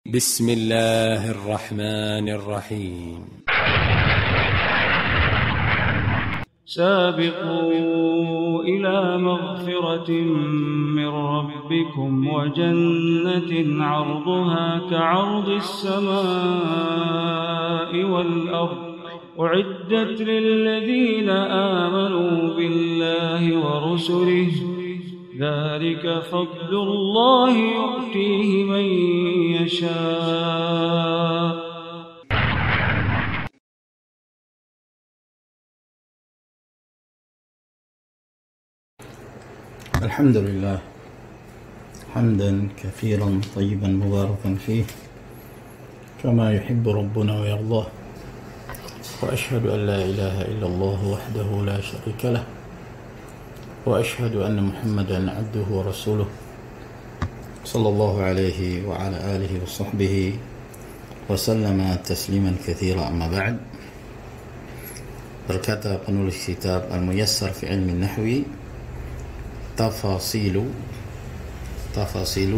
بسم الله الرحمن الرحيم سابقوا إلى مغفرة من ربكم وجنة عرضها كعرض السماء والأرض أعدت للذين آمنوا بالله ورسله ذلك فضل الله يؤتيه من يشاء. الحمد لله حمدا كثيرا طيبا مباركا فيه كما يحب ربنا ويرضاه، وأشهد أن لا إله إلا الله وحده لا شريك له، وأشهد أن محمدا عبده ورسوله صلى الله عليه وعلى آله وصحبه وسلم تسليما كثيرا. أما بعد. Berkata penulis kitab Al-Muyassar fi Ilmi Nahwi, tafasilu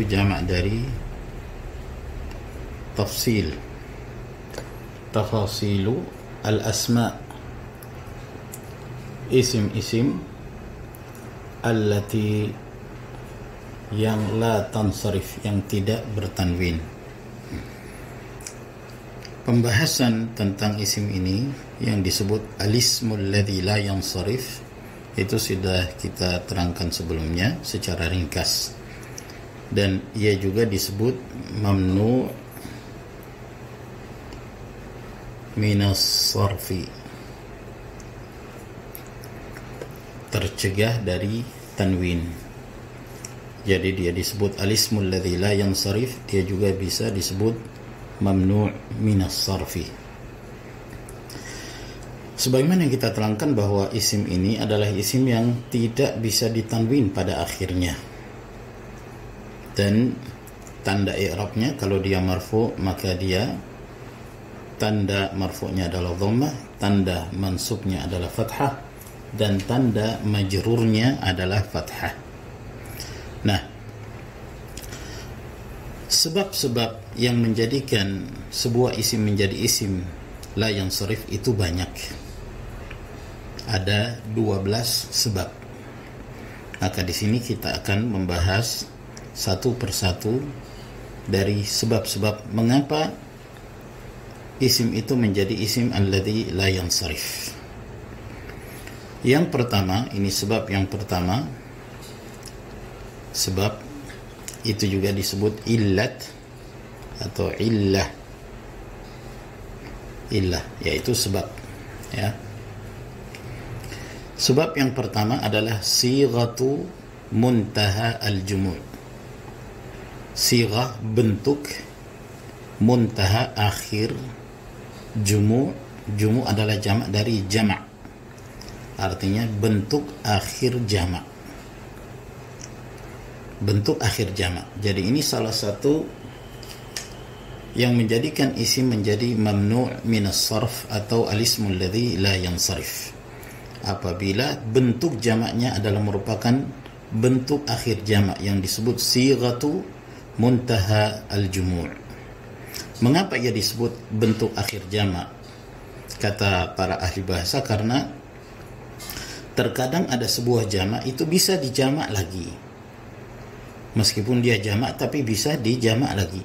jamak dari tafsil. Tafasilu al-asma, isim-isim allati yang la tansarif, yang tidak bertanwin. Pembahasan tentang isim ini yang disebut al-ismul ladzi la yansarif itu sudah kita terangkan sebelumnya secara ringkas, dan ia juga disebut mamnu minas sarfi, tercegah dari tanwin. Jadi dia disebut al-ismul ladzi la yansarif, dia juga bisa disebut mamnu' minas sarfi. Sebagaimana yang kita terangkan bahwa isim ini adalah isim yang tidak bisa ditanwin pada akhirnya, dan tanda i'rabnya kalau dia marfu maka dia tanda marfu'nya adalah dhammah, tanda mansubnya adalah fathah, dan tanda majrurnya adalah fathah. Nah, sebab-sebab yang menjadikan sebuah isim menjadi isim la yansarif itu banyak. Ada 12 sebab. Maka di sini kita akan membahas satu persatu dari sebab-sebab mengapa isim itu menjadi isim alladzi la yansarif. Yang pertama, ini sebab yang pertama, sebab itu juga disebut illat atau illah, yaitu sebab, ya. Sebab yang pertama adalah sighatu muntaha al-jumu'. Sighah, bentuk, muntaha, akhir, jumu'. Jumu' adalah jamak dari jama', artinya bentuk akhir jamak. Bentuk akhir jamak. Jadi ini salah satu yang menjadikan isim menjadi mamnu' minas sarf atau al-ismul ladzi la yansarif, apabila bentuk jamaknya adalah merupakan bentuk akhir jamak yang disebut sighatu muntaha al-jumu'. Mengapa ia disebut bentuk akhir jamak? Kata para ahli bahasa, karena terkadang ada sebuah jamak itu bisa dijamak lagi, meskipun dia jamak tapi bisa dijamak lagi.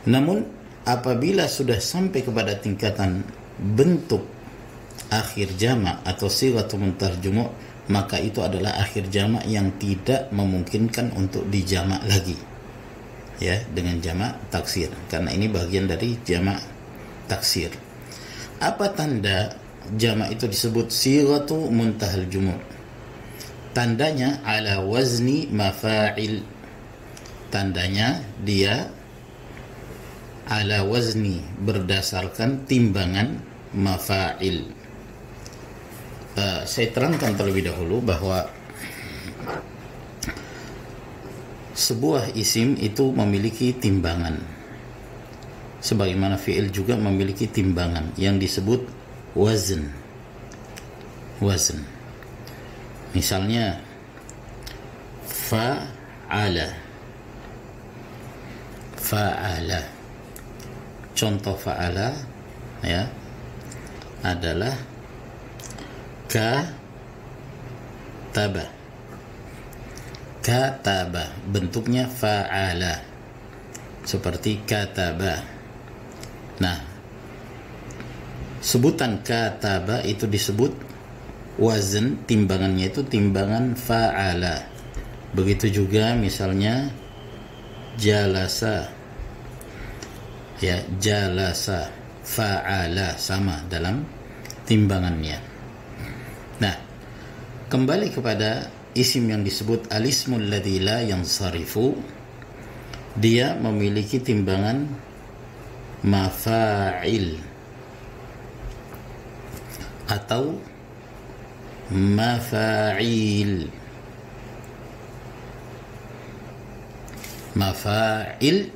Namun apabila sudah sampai kepada tingkatan bentuk akhir jamak atau sighatu muntaha al-jumu', maka itu adalah akhir jamak yang tidak memungkinkan untuk dijamak lagi, ya, dengan jamak taksir, karena ini bagian dari jamak taksir. Apa tanda jamak itu disebut sighatu muntaha al-jumu'? Tandanya ala wazni mafa'il. Tandanya dia ala wazni, berdasarkan timbangan mafa'il. Saya terangkan terlebih dahulu bahwa sebuah isim itu memiliki timbangan, sebagaimana fi'il juga memiliki timbangan yang disebut wazn. Misalnya fa'ala, contoh fa'ala ya adalah kataba. Kataba bentuknya fa'ala seperti kataba. Nah, sebutan kataba itu disebut wazn, timbangannya itu timbangan fa'ala. Begitu juga misalnya jalasa ya, jalasa fa'ala sama dalam timbangannya. Nah, kembali kepada isim yang disebut al-ismul ladzi la yansarifu, dia memiliki timbangan mafa'il atau mafa'il. Mafa'il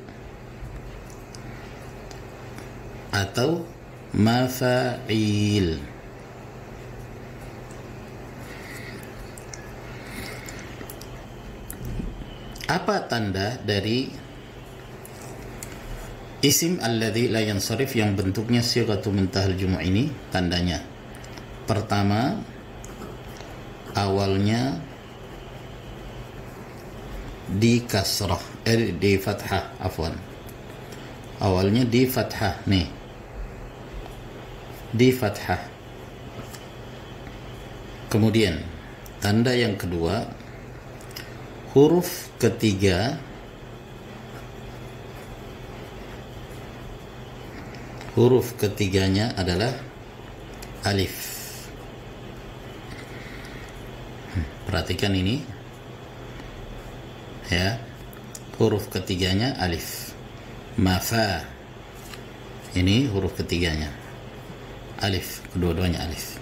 atau mafa'il. Apa tanda dari isim alladzi la yansarif yang bentuknya sighatu muntahal jumu' ini? Tandanya, pertama, awalnya di kasrah, di fathah, afwan. Awalnya di fathah nih. Di fathah. Kemudian tanda yang kedua, huruf ketiga huruf ketiganya adalah alif. Perhatikan ini ya, huruf ketiganya alif. Mafa, ini huruf ketiganya alif, kedua-duanya alif.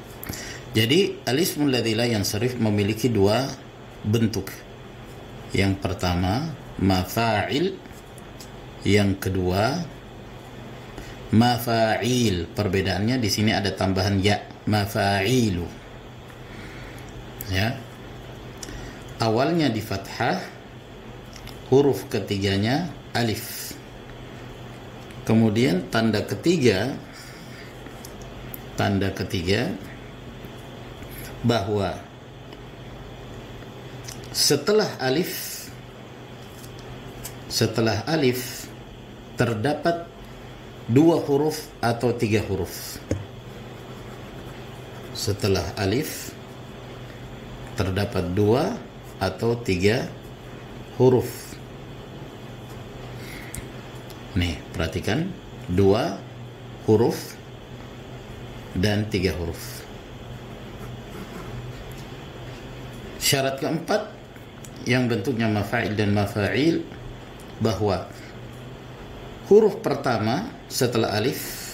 Jadi al-ismul ladzi la yansarif memiliki dua bentuk. Yang pertama mafa'il, yang kedua mafa'il. Perbedaannya di sini ada tambahan ya, mafa'ilu. Ya. Awalnya di fathah, huruf ketiganya alif. Kemudian tanda ketiga bahwa setelah alif terdapat dua huruf atau tiga huruf. Setelah alif terdapat dua atau tiga huruf. Nih, perhatikan, dua huruf dan tiga huruf. Syarat keempat yang bentuknya mafa'il dan mafa'il, bahwa huruf pertama setelah alif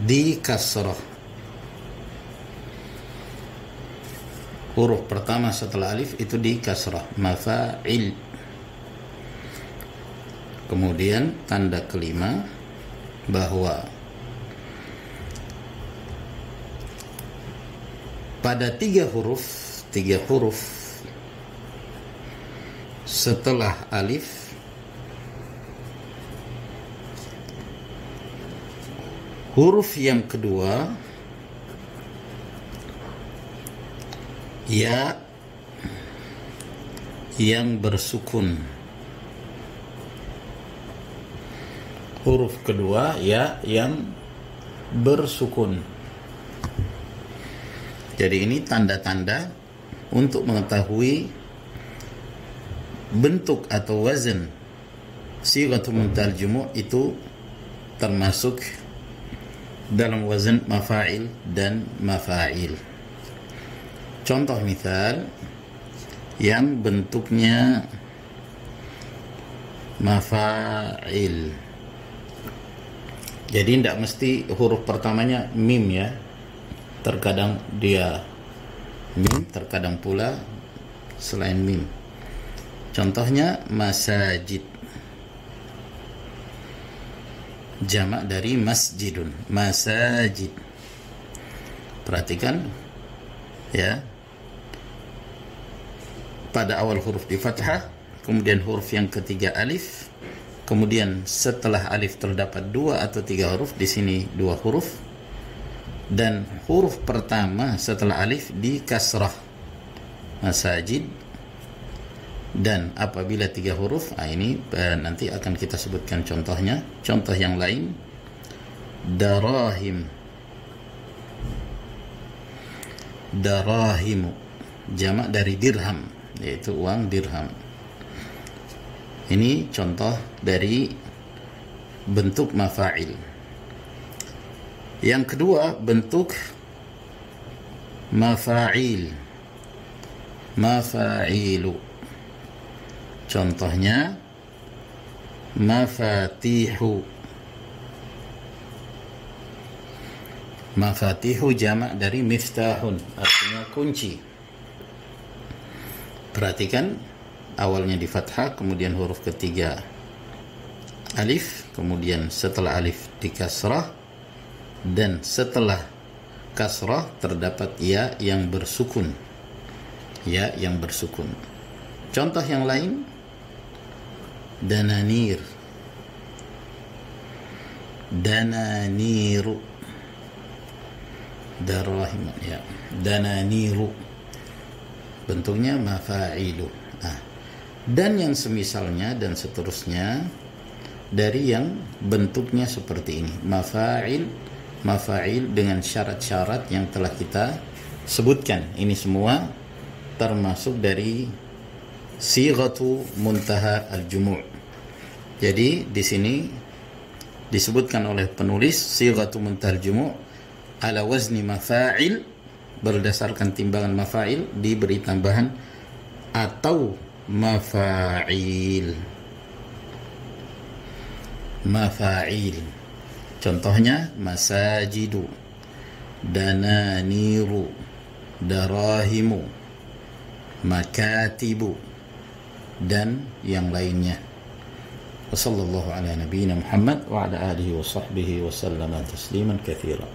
di kasrah. Huruf pertama setelah alif itu di kasrah, mafa'il. Kemudian tanda kelima bahwa pada tiga huruf setelah alif huruf yang kedua ya yang bersukun. Huruf kedua ya yang bersukun. Jadi ini tanda-tanda untuk mengetahui bentuk atau wazn sighatu muntal jumu' itu termasuk dalam wazn mafa'il dan mafa'il. Contoh misal yang bentuknya mafa'il. Jadi tidak mesti huruf pertamanya mim ya. Terkadang dia mim, terkadang pula selain mim. Contohnya masajid. Jamak dari masjidun, masajid. Perhatikan ya. pada awal huruf di fathah, kemudian huruf yang ketiga alif, kemudian setelah alif terdapat 2 atau 3 huruf, di sini 2 huruf, dan huruf pertama setelah alif di kasrah, masajid. Dan apabila 3 huruf, ini nanti akan kita sebutkan contohnya. Contoh yang lain, darahim, darahimu, jamak dari dirham, yaitu uang dirham. Ini contoh dari bentuk mafa'il. Yang kedua, bentuk mafa'il, mafa'ilu. Contohnya mafatihu. Mafatihu jamak dari miftahun, artinya kunci. Perhatikan, awalnya di fathah, kemudian huruf ketiga alif, kemudian setelah alif di kasrah, dan setelah kasrah terdapat ya yang bersukun. Ya yang bersukun. Contoh yang lain, dananir, dananiru, darahim, ya, dananiru, bentuknya mafa'ilu. Dan yang semisalnya dan seterusnya dari yang bentuknya seperti ini, mafa'il dengan syarat-syarat yang telah kita sebutkan. Ini semua termasuk dari sighatu muntaha al-jumu'. Jadi di sini disebutkan oleh penulis sighatu muntaha al-jumu' ala wazni mafa'il, berdasarkan timbangan mafa'il diberi tambahan atau mafa'il. Mafa'il. Contohnya masajidu, dananiru, darahimu, makatibu, dan yang lainnya. Wassallallahu ala nabiyyina Muhammad wa ala alihi wa sahbihi wa sallama tasliman katsira.